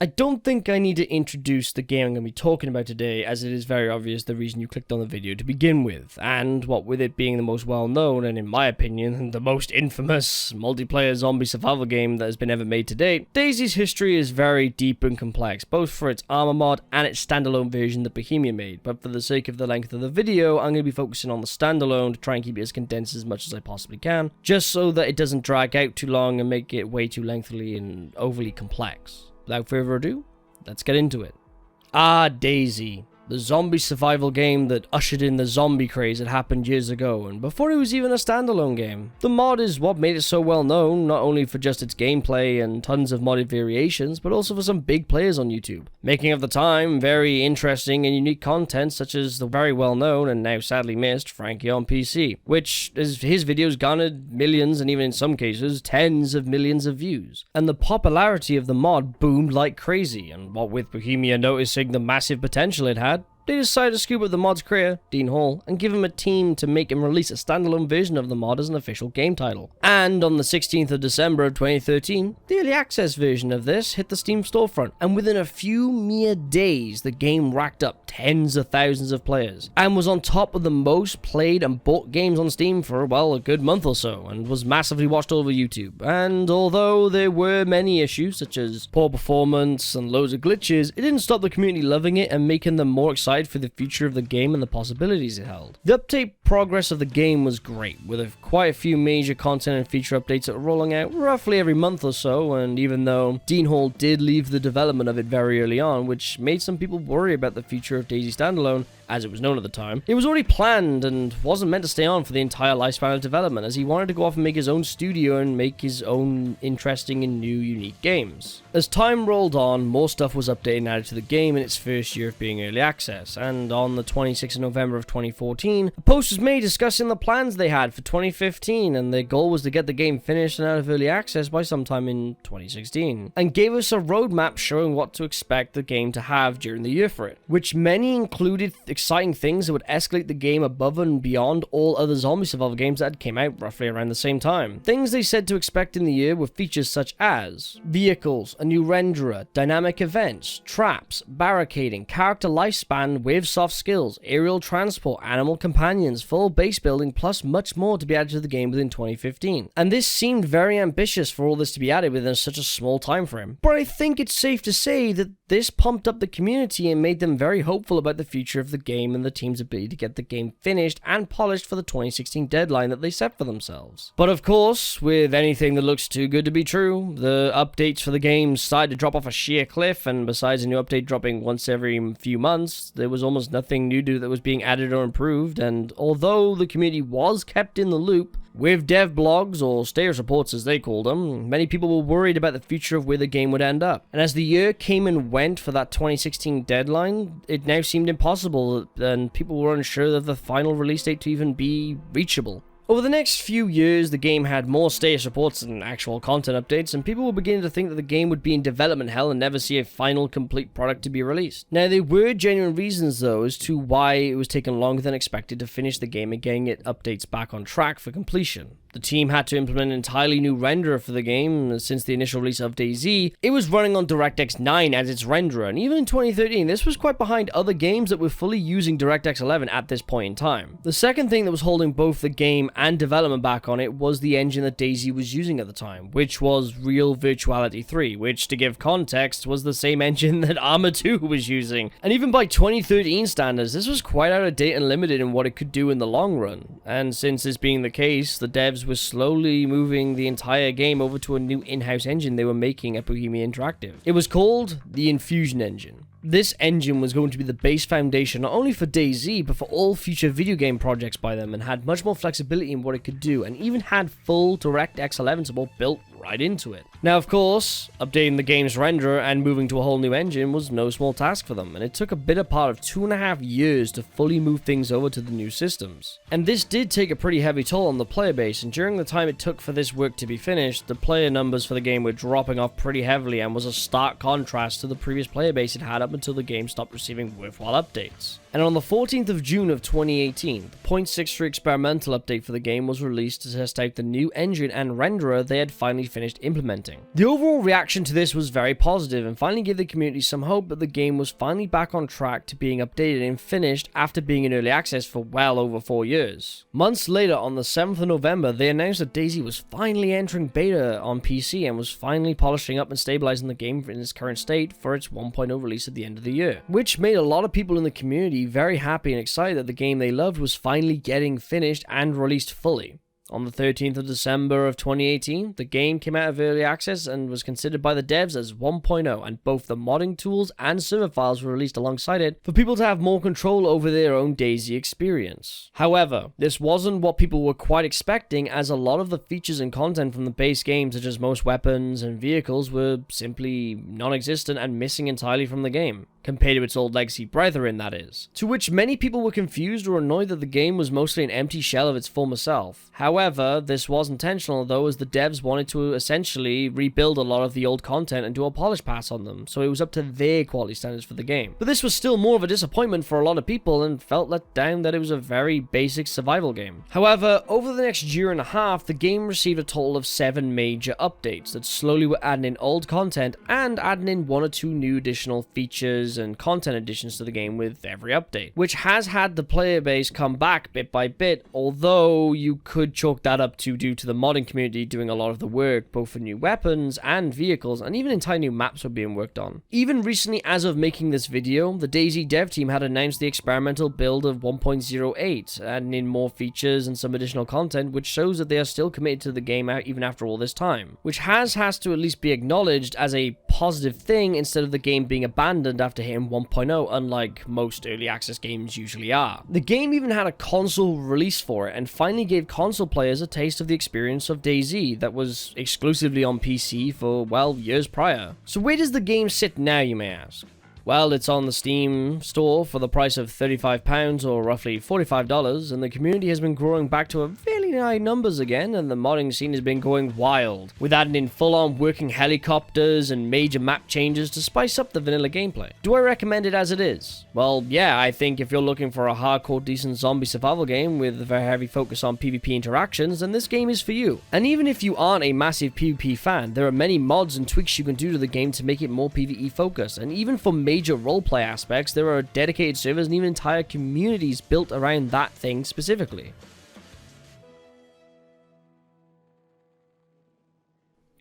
I don't think I need to introduce the game I'm going to be talking about today, as it is very obvious the reason you clicked on the video to begin with, and what with it being the most well-known, and in my opinion, the most infamous multiplayer zombie survival game that has been ever made to date, DayZ's history is very deep and complex, both for its armor mod and its standalone version that Bohemia made, but for the sake of the length of the video, I'm going to be focusing on the standalone to try and keep it as condensed as much as I possibly can, just so that it doesn't drag out too long and make it way too lengthy and overly complex. Without further ado, let's get into it. DayZ, the zombie survival game that ushered in the zombie craze that happened years ago, and before it was even a standalone game. The mod is what made it so well known, not only for just its gameplay and tons of modded variations, but also for some big players on YouTube, making at the time very interesting and unique content such as the very well known and now sadly missed Frankie on PC, which his videos garnered millions and even in some cases tens of millions of views. And the popularity of the mod boomed like crazy, and what with Bohemia noticing the massive potential it had, they decided to scoop up the mod's creator, Dean Hall, and give him a team to make him release a standalone version of the mod as an official game title. And on the 16th of December of 2013, the early access version of this hit the Steam storefront, and within a few mere days, the game racked up tens of thousands of players, and was on top of the most played and bought games on Steam for, well, a good month or so, and was massively watched all over YouTube. And although there were many issues, such as poor performance and loads of glitches, it didn't stop the community loving it and making them more excited for the future of the game and the possibilities it held. The update progress of the game was great, with quite a few major content and feature updates that were rolling out roughly every month or so, and even though Dean Hall did leave the development of it very early on, which made some people worry about the future of DayZ Standalone, as it was known at the time, it was already planned and wasn't meant to stay on for the entire lifespan of development, as he wanted to go off and make his own studio and make his own interesting and new unique games. As time rolled on, more stuff was updated and added to the game in its first year of being early access, and on the 26th of November of 2014, a post was made discussing the plans they had for 2015, and their goal was to get the game finished and out of early access by sometime in 2016, and gave us a roadmap showing what to expect the game to have during the year for it, which many included exciting things that would escalate the game above and beyond all other zombie survival games that came out roughly around the same time. Things they said to expect in the year were features such as vehicles, a new renderer, dynamic events, traps, barricading, character lifespan with soft skills, aerial transport, animal companions, full base building, plus much more to be added to the game within 2015. And this seemed very ambitious for all this to be added within such a small time frame. But I think it's safe to say that this pumped up the community and made them very hopeful about the future of the game and the team's ability to get the game finished and polished for the 2016 deadline that they set for themselves. But of course, with anything that looks too good to be true, the updates for the game started to drop off a sheer cliff, and besides a new update dropping once every few months, there was almost nothing new that was being added or improved. And although the community was kept in the loop with dev blogs, or status reports as they called them, many people were worried about the future of where the game would end up. And as the year came and went for that 2016 deadline, it now seemed impossible, and people were unsure of the final release date to even be reachable. Over the next few years, the game had more status reports and actual content updates, and people were beginning to think that the game would be in development hell and never see a final complete product to be released. Now, there were genuine reasons though as to why it was taking longer than expected to finish the game and getting its updates back on track for completion. The team had to implement an entirely new renderer for the game. Since the initial release of DayZ, it was running on DirectX 9 as its renderer, and even in 2013, this was quite behind other games that were fully using DirectX 11 at this point in time. The second thing that was holding both the game and development back on it was the engine that DayZ was using at the time, which was Real Virtuality 3, which, to give context, was the same engine that Arma 2 was using. And even by 2013 standards, this was quite out of date and limited in what it could do in the long run. And since this being the case, the devs were slowly moving the entire game over to a new in-house engine they were making at Bohemia Interactive. It was called the Infusion Engine. This engine was going to be the base foundation not only for DayZ, but for all future video game projects by them, and had much more flexibility in what it could do, and even had full DirectX 11 support built right into it. Now, of course, updating the game's renderer and moving to a whole new engine was no small task for them, and it took a better part of 2.5 years to fully move things over to the new systems. And this did take a pretty heavy toll on the player base, and during the time it took for this work to be finished, the player numbers for the game were dropping off pretty heavily, and was a stark contrast to the previous player base it had up until the game stopped receiving worthwhile updates. And on the 14th of June of 2018, the 0.63 experimental update for the game was released to test out the new engine and renderer they had finally finished implementing. The overall reaction to this was very positive and finally gave the community some hope that the game was finally back on track to being updated and finished after being in early access for well over 4 years. Months later, on the 7th of November, they announced that DayZ was finally entering beta on PC and was finally polishing up and stabilizing the game in its current state for its 1.0 release at the end of the year, which made a lot of people in the community very happy and excited that the game they loved was finally getting finished and released fully. On the 13th of December of 2018, the game came out of early access and was considered by the devs as 1.0, and both the modding tools and server files were released alongside it for people to have more control over their own DayZ experience. However, this wasn't what people were quite expecting, as a lot of the features and content from the base game, such as most weapons and vehicles, were simply non-existent and missing entirely from the game, compared to its old legacy brethren, that is. To which many people were confused or annoyed that the game was mostly an empty shell of its former self. However, this was intentional though, as the devs wanted to essentially rebuild a lot of the old content and do a polish pass on them, so it was up to their quality standards for the game. But this was still more of a disappointment for a lot of people and felt let down that it was a very basic survival game. However, over the next year and a half, the game received a total of 7 major updates that slowly were adding in old content and adding in 1 or 2 new additional features and content additions to the game with every update, which has had the player base come back bit by bit, although you could chalk that up to due to the modding community doing a lot of the work, both for new weapons and vehicles, and even entire new maps were being worked on. Even recently, as of making this video, the DayZ dev team had announced the experimental build of 1.08, adding in more features and some additional content, which shows that they are still committed to the game even after all this time, which has to at least be acknowledged as a positive thing instead of the game being abandoned after hitting 1.0, unlike most early access games usually are. The game even had a console release for it and finally gave console players a taste of the experience of DayZ that was exclusively on PC for, well, years prior. So where does the game sit now, you may ask? Well, it's on the Steam store for the price of £35 or roughly $45, and the community has been growing back to a fairly high numbers again, and the modding scene has been going wild, with adding in full-on working helicopters and major map changes to spice up the vanilla gameplay. Do I recommend it as it is? Well, yeah, I think if you're looking for a hardcore decent zombie survival game with a very heavy focus on PvP interactions, then this game is for you. And even if you aren't a massive PvP fan, there are many mods and tweaks you can do to the game to make it more PvE focused, and even for major roleplay aspects, there are dedicated servers and even entire communities built around that thing specifically.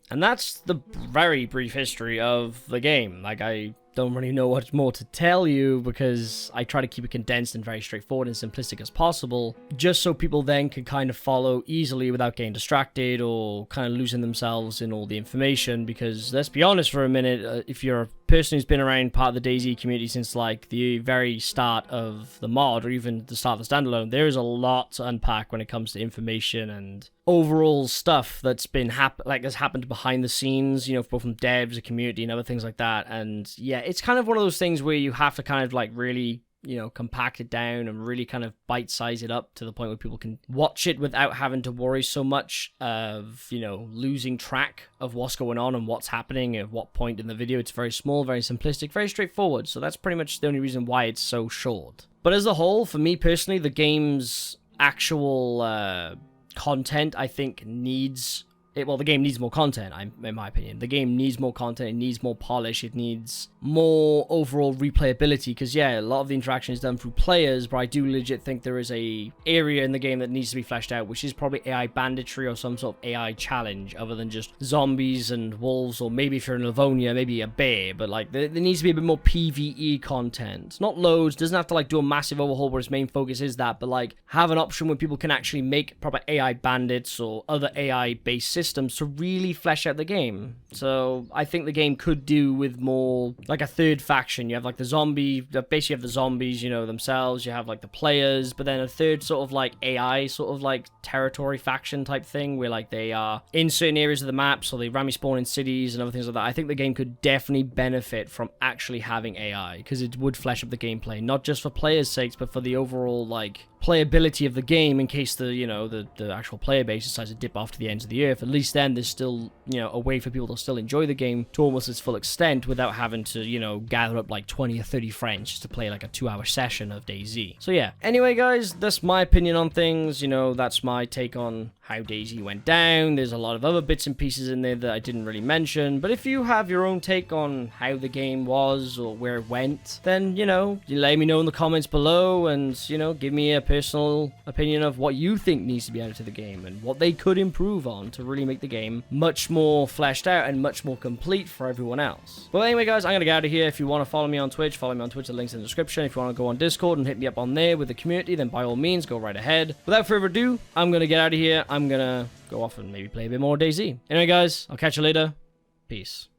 And that's the very brief history of the game. Like, I don't really know what more to tell you because I try to keep it condensed and very straightforward and simplistic as possible, just so people then can kind of follow easily without getting distracted or kind of losing themselves in all the information. Because let's be honest for a minute, if you're a person who's been around part of the DayZ community since like the very start of the mod or even the start of the standalone, there is a lot to unpack when it comes to information and overall stuff that's been that's happened behind the scenes, you know, both from devs, the community, and other things like that. And yeah, it's kind of one of those things where you have to kind of like really, you know, compact it down and really kind of bite-size it up to the point where people can watch it without having to worry so much of, you know, losing track of what's going on and what's happening at what point in the video. It's very small, very simplistic, very straightforward. So that's pretty much the only reason why it's so short. But as a whole, for me personally, the game's actual content, I think, needs... Well, the game needs more content, in my opinion. The game needs more content, it needs more polish, it needs more overall replayability, because yeah, a lot of the interaction is done through players, but I do legit think there is a area in the game that needs to be fleshed out, which is probably AI banditry or some sort of AI challenge, other than just zombies and wolves, or maybe if you're in Livonia, maybe a bear, but like, there needs to be a bit more PvE content. Not loads, doesn't have to like do a massive overhaul where its main focus is that, but like, have an option where people can actually make proper AI bandits or other AI-based systems to really flesh out the game. So I think the game could do with more like a third faction. You have like the zombie, basically you have the zombies, you know, themselves, you have like the players, but then a third sort of like AI sort of like territory faction type thing where like they are in certain areas of the map, so they randomly spawn in cities and other things like that. I think the game could definitely benefit from actually having AI, because it would flesh up the gameplay, not just for players' sakes, but for the overall like playability of the game in case the, you know, the actual player base decides to dip off to the ends of the earth. At least then there's still, you know, a way for people to still enjoy the game to almost its full extent without having to, you know, gather up like 20 or 30 friends just to play like a 2-hour session of DayZ. So yeah, anyway guys, that's my opinion on things. You know, that's my take on how DayZ went down. There's a lot of other bits and pieces in there that I didn't really mention, but if you have your own take on how the game was or where it went, then, you know, you let me know in the comments below, and, you know, give me a personal opinion of what you think needs to be added to the game and what they could improve on to really make the game much more fleshed out and much more complete for everyone else. But anyway guys, I'm gonna get out of here. If you want to follow me on Twitch, follow me on Twitter, links in the description. If you want to go on Discord and hit me up on there with the community, then by all means go right ahead. Without further ado, I'm gonna get out of here. I'm gonna go off and maybe play a bit more DayZ. Anyway guys, I'll catch you later. Peace.